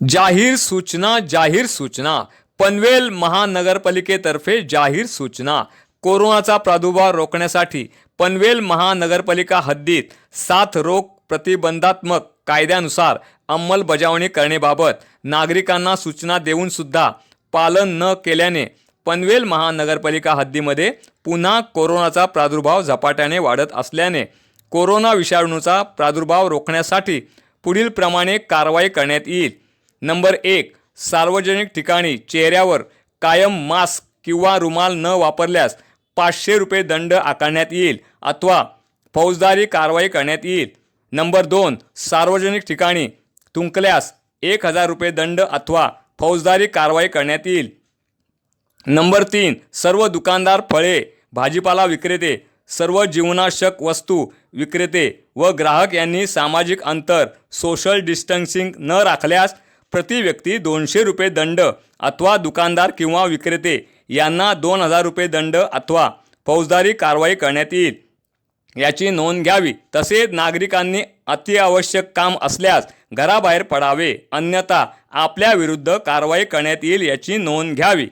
जाहीर सूचना पनवेल महानगरपालिकेतर्फे जाहीर सूचना। कोरोनाचा प्रादुर्भाव रोखण्यासाठी पनवेल महानगरपालिका हद्दीत साथरोग प्रतिबंधात्मक कायद्यानुसार अंमलबजावणी करण्याबाबत नागरिकांना सूचना देऊन सुद्धा पालन न केल्याने पनवेल महानगरपालिका हद्दीमध्ये पुन्हा कोरोनाचा प्रादुर्भाव झपाट्याने वाढत असल्याने कोरोना विषाणूचा प्रादुर्भाव रोखण्यासाठी पुढील प्रमाणे कारवाई करण्यात येईल। नंबर 1, सार्वजनिक ठिकाणी चेहऱ्यावर कायम मास्क किंवा रुमाल न वापरल्यास 500 रुपये दंड आकारण्यात येईल अथवा फौजदारी कारवाई करण्यात येईल। नंबर 2, सार्वजनिक ठिकाणी थुंकल्यास 1000 रुपये दंड अथवा फौजदारी कारवाई करण्यात येईल। नंबर 3, सर्व दुकानदार, फळे, भाजीपाला विक्रेते, सर्व जीवनावश्यक वस्तू विक्रेते व ग्राहक यांनी सामाजिक अंतर सोशल डिस्टन्सिंग न राखल्यास प्रति व्यक्ती 200 रुपये दंड अथवा दुकानदार किंवा विक्रेते यांना 2000 रुपये दंड अथवा फौजदारी कारवाई करण्यात येईल, याची नोंद घ्यावी। तसेच नागरिकांनी अतिआवश्यक काम असल्यास घराबाहेर पडावे, अन्यथा आपल्या विरुद्ध कारवाई करण्यात येईल, याची नोंद घ्यावी।